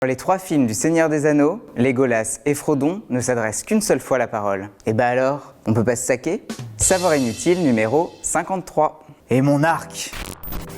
Dans les 3 films du Seigneur des Anneaux, Legolas et Frodon ne s'adressent qu'une seule fois la parole. Et bah alors, on peut pas se saquer? Savoir inutile numéro 53. Et mon arc!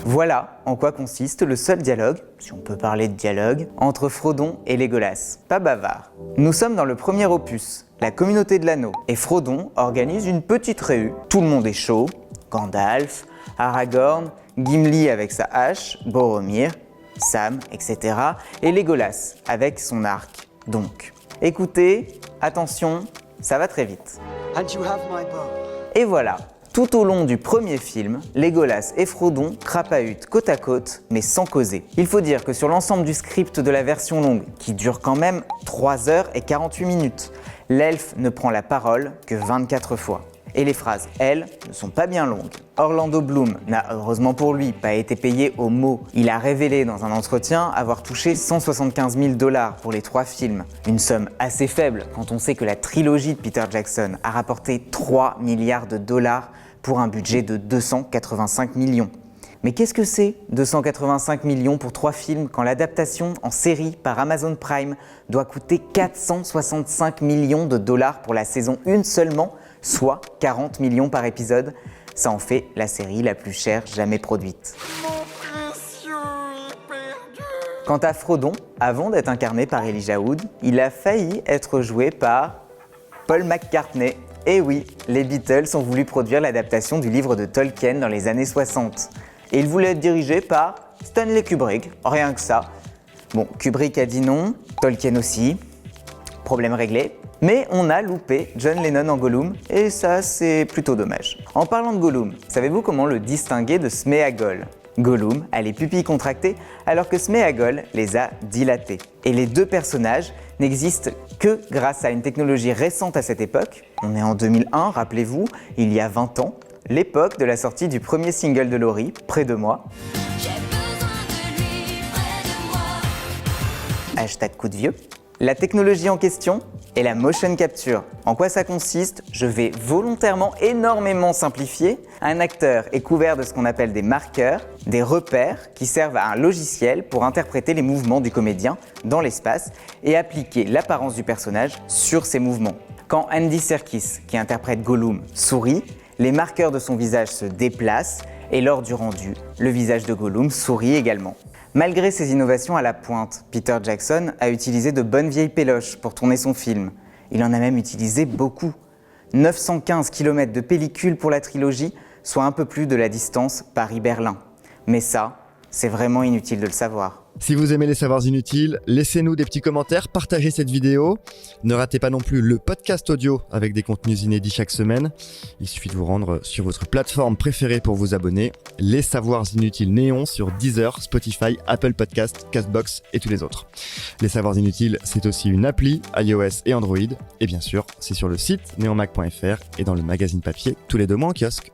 Voilà en quoi consiste le seul dialogue, si on peut parler de dialogue, entre Frodon et Legolas. Pas bavard. Nous sommes dans le premier opus, la communauté de l'anneau, et Frodon organise une petite réu. Tout le monde est chaud, Gandalf, Aragorn, Gimli avec sa hache, Boromir, Sam, etc. et Legolas avec son arc. Donc, écoutez, attention, ça va très vite. And you have my bow. Et voilà, tout au long du premier film, Legolas et Frodon crapahutent côte à côte, mais sans causer. Il faut dire que sur l'ensemble du script de la version longue, qui dure quand même 3 heures et 48 minutes, l'elfe ne prend la parole que 24 fois. Et les phrases, elles, ne sont pas bien longues. Orlando Bloom n'a, heureusement pour lui, pas été payé au mot. Il a révélé dans un entretien avoir touché 175 000 $ pour les 3 films. Une somme assez faible quand on sait que la trilogie de Peter Jackson a rapporté 3 milliards de dollars pour un budget de 285 millions. Mais qu'est-ce que c'est 285 millions pour 3 films quand l'adaptation en série par Amazon Prime doit coûter 465 millions de dollars pour la saison 1 seulement, soit 40 millions par épisode? Ça en fait la série la plus chère jamais produite. Quant à Frodon, avant d'être incarné par Elijah Wood, il a failli être joué par Paul McCartney. Et oui, les Beatles ont voulu produire l'adaptation du livre de Tolkien dans les années 60. Et il voulait être dirigé par Stanley Kubrick, rien que ça. Bon, Kubrick a dit non, Tolkien aussi, problème réglé. Mais on a loupé John Lennon en Gollum, et ça c'est plutôt dommage. En parlant de Gollum, savez-vous comment le distinguer de Sméagol? Gollum a les pupilles contractées alors que Sméagol les a dilatées. Et les 2 personnages n'existent que grâce à une technologie récente à cette époque. On est en 2001, rappelez-vous, il y a 20 ans, l'époque de la sortie du premier single de Laurie, Près de moi. Hashtag coup de vieux. La technologie en question est la motion capture. En quoi ça consiste? Je vais volontairement énormément simplifier. Un acteur est couvert de ce qu'on appelle des marqueurs, des repères qui servent à un logiciel pour interpréter les mouvements du comédien dans l'espace et appliquer l'apparence du personnage sur ces mouvements. Quand Andy Serkis, qui interprète Gollum, sourit, les marqueurs de son visage se déplacent et lors du rendu, le visage de Gollum sourit également. Malgré ces innovations à la pointe, Peter Jackson a utilisé de bonnes vieilles péloches pour tourner son film. Il en a même utilisé beaucoup. 915 km de pellicule pour la trilogie, soit un peu plus de la distance Paris-Berlin. Mais ça, c'est vraiment inutile de le savoir. Si vous aimez les savoirs inutiles, laissez-nous des petits commentaires, partagez cette vidéo. Ne ratez pas non plus le podcast audio avec des contenus inédits chaque semaine. Il suffit de vous rendre sur votre plateforme préférée pour vous abonner. Les savoirs inutiles néons sur Deezer, Spotify, Apple Podcasts, Castbox et tous les autres. Les savoirs inutiles, c'est aussi une appli iOS et Android. Et bien sûr, c'est sur le site neonmac.fr et dans le magazine papier tous les 2 mois en kiosque.